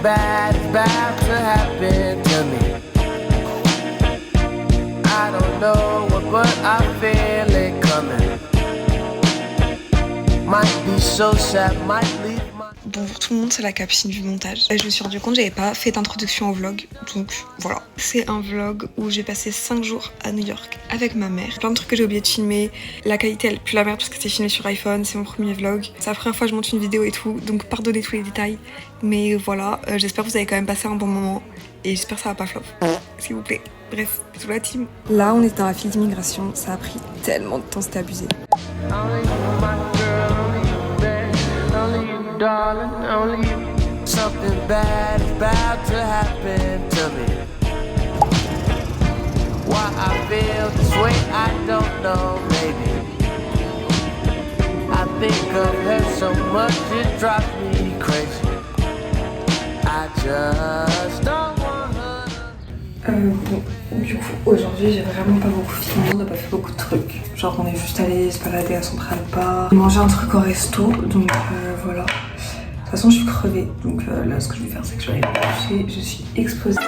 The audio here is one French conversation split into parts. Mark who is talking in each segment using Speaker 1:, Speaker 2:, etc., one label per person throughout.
Speaker 1: bad is about to happen to me. I don't know what, but I feel it coming. Might be so sad, might leave.
Speaker 2: Bonjour tout le monde, c'est la Capucine du montage. Je me suis rendu compte que j'avais pas fait d'introduction au vlog, donc voilà. C'est un vlog où j'ai passé 5 jours à New York avec ma mère. Plein de trucs que j'ai oublié de filmer. La qualité elle pue la merde parce que c'est filmé sur iPhone, c'est mon premier vlog. C'est la première fois que je monte une vidéo et tout, donc pardonnez tous les détails. Mais voilà, j'espère que vous avez quand même passé un bon moment et j'espère que ça va pas flop, s'il vous plaît. Bref, bisous la team. Là on est dans la file d'immigration, ça a pris tellement de temps, c'était abusé.
Speaker 1: Darling, only you. Something bad is about to happen to me. Why I feel this way, I don't know, maybe. I think of her so much, it drives me crazy. I just don't want her.
Speaker 2: Bon, du coup, aujourd'hui j'ai vraiment pas beaucoup filmé, on n'a pas fait beaucoup de trucs. Genre on est juste allé se balader à Central Park, manger un truc au resto, donc voilà. De toute façon je suis crevée, donc là ce que je vais faire c'est que je vais aller me coucher, je suis explosée.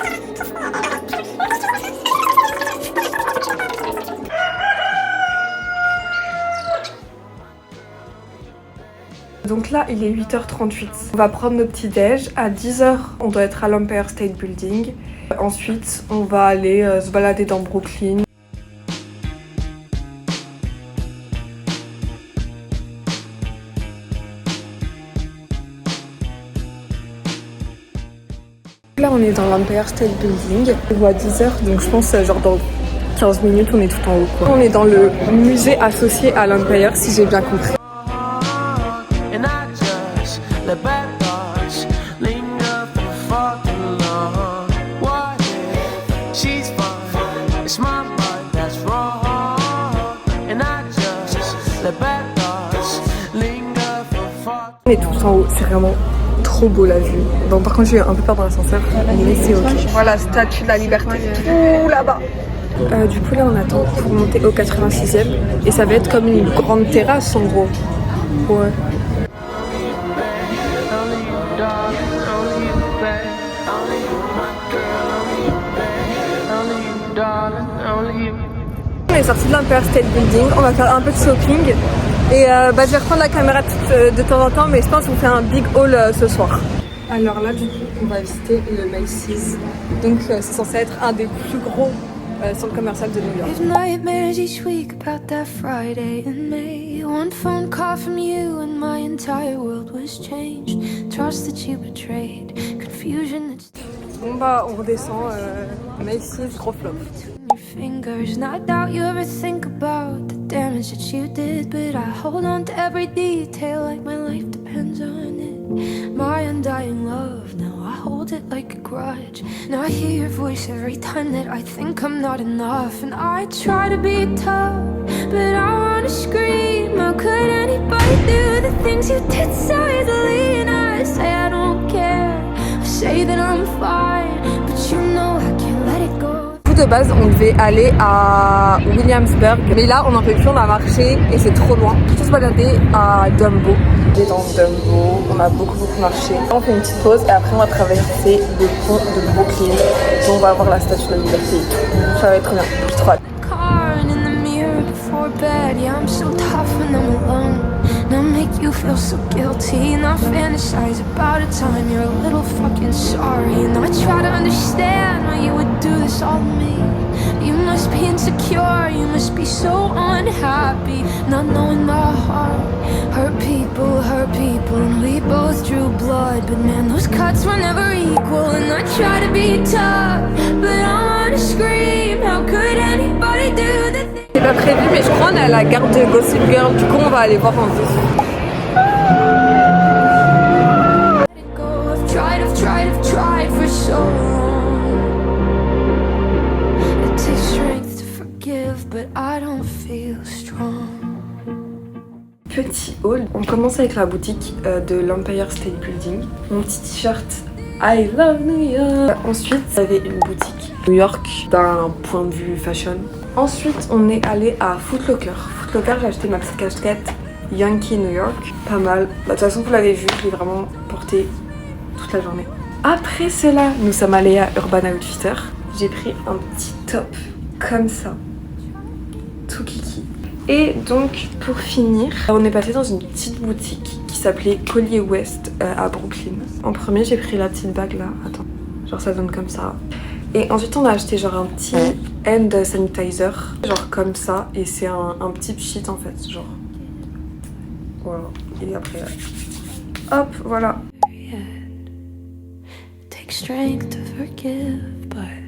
Speaker 2: Donc là il est 8h38, on va prendre nos petits déj, à 10h on doit être à l'Empire State Building. Ensuite on va aller se balader dans Brooklyn. Là on est dans l'Empire State Building, on voit 10h donc je pense genre dans 15 minutes on est tout en haut quoi. On est dans le musée associé à l'Empire si j'ai bien compris. On est tous en haut, c'est vraiment trop beau la vue. Bon par contre j'ai eu un peu peur dans l'ascenseur, mais c'est ok. Voilà, statue de la liberté, tout là-bas. Du coup là on attend pour monter au 86e et ça va être comme une grande terrasse en gros. Ouais. On est sorti de l'Empire State Building, on va faire un peu de shopping. Et je vais reprendre la caméra de temps en temps, mais je pense qu'on fait un big haul ce soir. Alors là, du coup, on va visiter le Macy's. Donc c'est censé être un des plus gros centres commerciaux de New York.
Speaker 3: Nightmares each week about that Friday in May. One phone call from you and my entire world was changed. Trust that you betrayed, confusion that's...
Speaker 2: Bon bah on redescend, Macy's, gros flop.
Speaker 3: Fingers, and I doubt you ever think about the damage that you did, but I hold on to every detail like my life depends on it. My undying love, now I hold it like a grudge. Now I hear your voice every time that I think I'm not enough, and I try to be tough, but I wanna scream. How could anybody do the things you did so easily? And I say I don't care, I say that I'm fine, but you know I can't let it go.
Speaker 2: De base on devait aller à Williamsburg, mais là on en peut plus, on a marché et c'est trop loin. On se balader à Dumbo. On est dans Dumbo, on a beaucoup marché. On fait une petite pause et après on va traverser le pont de Brooklyn et on va voir la statue de la liberté et tout. Ça va être trop bien, j'ai trop hâte.
Speaker 3: Now make you feel so guilty, and I fantasize about a time you're a little fucking sorry. And I try to understand why you would do this all to me. You must be insecure, you must be so unhappy, not knowing my heart. Hurt people, and we both drew blood, but man, those cuts were never equal. And I try to be tough, but I wanna scream. How could anybody do the thing?
Speaker 2: C'est pas prévu, mais je crois qu'on est à la gare de Gossip Girl, du coup on va aller voir en bus.
Speaker 3: I've tried for so long. It takes strength to forgive, but I don't feel strong.
Speaker 2: Petit haul, on commence avec la boutique de l'Empire State Building. Mon petit t-shirt I love New York. Ensuite, il y avait une boutique New York d'un point de vue fashion. Ensuite, on est allé à Foot Locker. Foot Locker, j'ai acheté ma petite casquette Yankee New York. Pas mal. De toute façon, vous l'avez vu, je l'ai vraiment portée toute la journée. Après cela, nous sommes allés à Urban Outfitter. J'ai pris un petit top comme ça, tout kiki. Et donc pour finir, on est passé dans une petite boutique qui s'appelait Collier West à Brooklyn. En premier, j'ai pris la petite bague là, attends, genre ça donne comme ça. Et ensuite on a acheté genre un petit hand sanitizer, genre comme ça, et c'est un petit pchit en fait, genre. Voilà, et après, hop, voilà.
Speaker 3: Take strength to forgive, but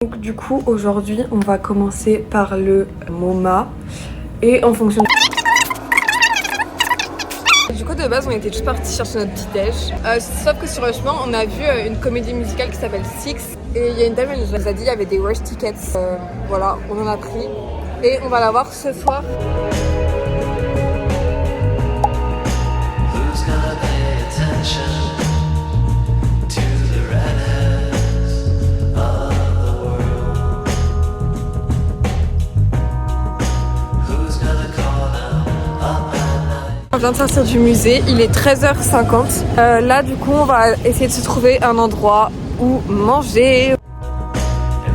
Speaker 2: Donc du coup aujourd'hui on va commencer par le MoMA et en fonction du coup de base on était juste partis chercher notre petit déj sauf que sur le chemin on a vu une comédie musicale qui s'appelle Six et il y a une dame elle nous a dit il y avait des rush tickets, voilà on en a pris et on va la voir ce soir.
Speaker 1: Who's gonna pay attention to the redheads of the world? Who's gonna call them up at night?
Speaker 2: On vient de sortir du musée, il est 13h50. Là du coup on va essayer de se trouver un endroit où manger.
Speaker 1: And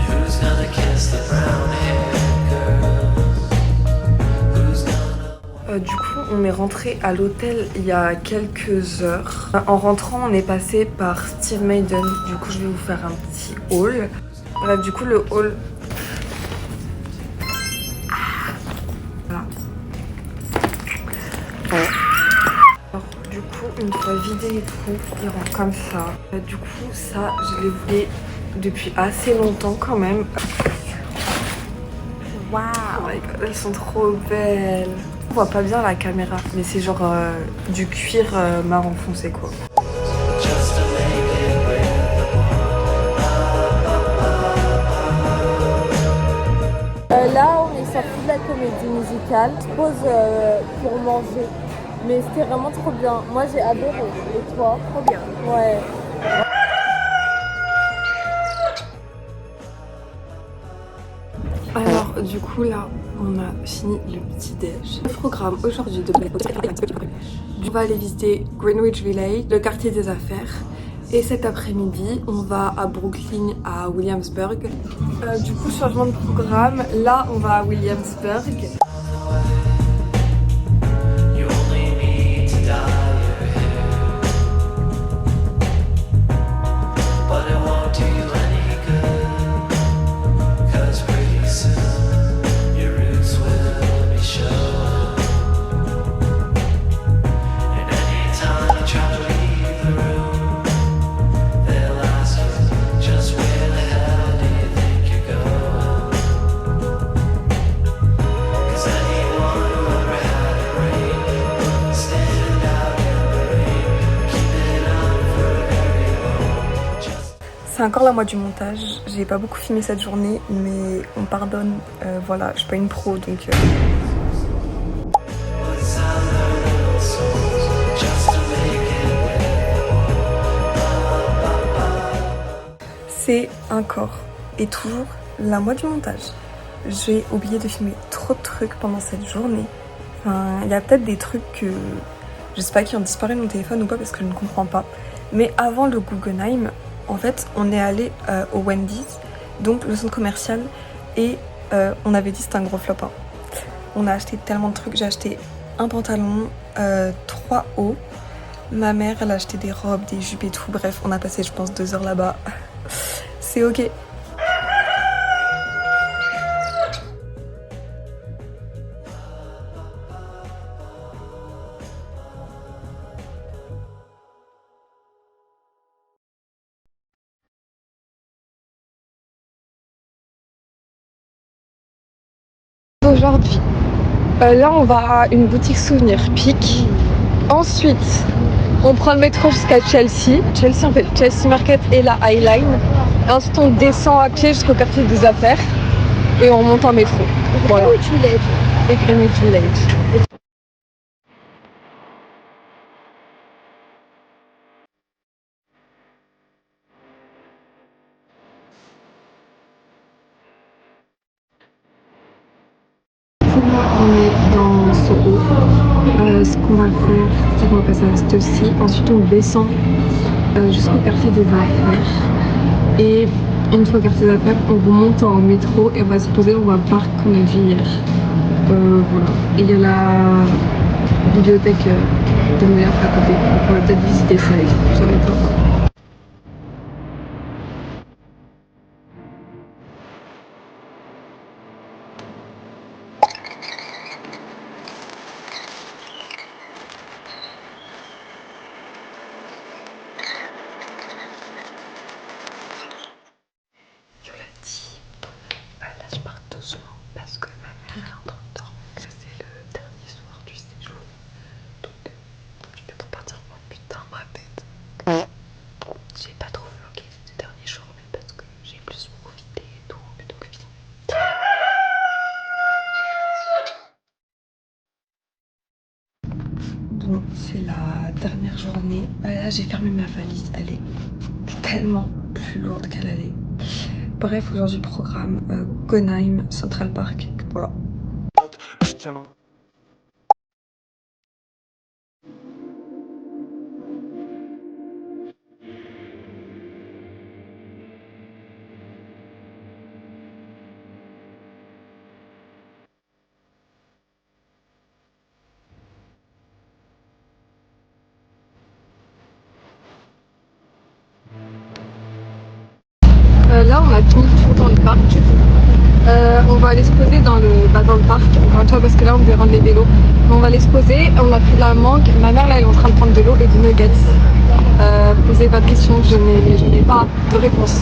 Speaker 1: who's gonna kiss the brown-haired girls? Who's gonna...
Speaker 2: Du coup on est rentré à l'hôtel il y a quelques heures. En rentrant on est passé par Steve Madden. Du coup je vais vous faire un petit haul. Bref du coup le haul. Voilà. Alors, du coup une fois vidé et tout, il rentre comme ça. Du coup ça je l'ai voulu depuis assez longtemps quand même. Waouh, oh my god, elles sont trop belles. On voit pas bien la caméra, mais c'est genre du cuir marron foncé quoi.
Speaker 1: Just to make it with the
Speaker 4: Là, on est sorti de la comédie musicale. Je pose pour manger. Mais c'était vraiment trop bien. Moi, j'ai adoré. Et toi? Trop bien. Ouais.
Speaker 2: Alors du coup là on a fini le petit déj. Le programme aujourd'hui de on va aller visiter Greenwich Village, le quartier des affaires. Et cet après-midi on va à Brooklyn à Williamsburg. Du coup changement de programme, là on va à Williamsburg.
Speaker 1: You only need to dye your hair, but it won't do you any good, 'cause pretty soon your roots will be showing. And anytime you try to leave the room, they'll ask you, just where the hell do you think you're going? 'Cause anyone who ever had a brain wouldn't stand out in the rain, keep it up for very long. Just
Speaker 2: C'est encore la moitié du montage, j'ai pas beaucoup filmé cette journée mais on pardonne, voilà je suis pas une pro donc...
Speaker 1: what's our little souls, just to make it with
Speaker 2: C'est encore et toujours la moitié du montage. J'ai oublié de filmer trop de trucs pendant cette journée. Enfin, il y a peut-être des trucs que je sais pas qui ont disparu de mon téléphone ou pas parce que je ne comprends pas. Mais avant le Guggenheim, en fait, on est allé au Wendy's, donc le centre commercial, et on avait dit c'était un gros flop. Hein. On a acheté tellement de trucs. J'ai acheté un pantalon, 3 hauts. Ma mère, elle a acheté des robes, des jupes et tout. Bref, on a passé, je pense, 2 heures là-bas. C'est ok. Aujourd'hui, là on va à une boutique souvenir Pic. Ensuite, on prend le métro jusqu'à Chelsea. Chelsea, on fait le Chelsea Market et la High Line. Et ensuite, on descend à pied jusqu'au quartier des affaires et on monte en métro. Voilà. Et Greenwich Village. On est dans Soho. Ce qu'on va faire, c'est qu'on va passer à Stussy. Ensuite, on descend jusqu'au quartier des Affaires. Et une fois au quartier des Affaires, on remonte en métro et on va se poser dans un parc qu'on a vu hier. Voilà. Et il y a la bibliothèque de New York à côté. On va peut-être visiter ça avec ça va être sympa.
Speaker 5: Là, je pars doucement parce que ma mère est en train de dormir. Ça, c'est le dernier soir du séjour. Donc, je vais trop partir. Oh putain, ma tête. J'ai pas trop vlogué ces derniers jours, mais parce que j'ai plus profité et tout plutôt que filmer.
Speaker 2: Bon, c'est la dernière journée. Là, j'ai fermé ma valise. Elle est tellement plus lourde qu'elle allait. Bref, aujourd'hui, programme Gonheim, Central Park. Voilà. Là, on a fini le tour dans le parc. On va aller se poser dans le parc, encore une fois, parce que là, on devait rendre les vélos. Mais on va aller se poser. On a pris la mangue. Ma mère, là, elle est en train de prendre de l'eau et des nuggets. Posez pas de questions, je n'ai pas de réponse.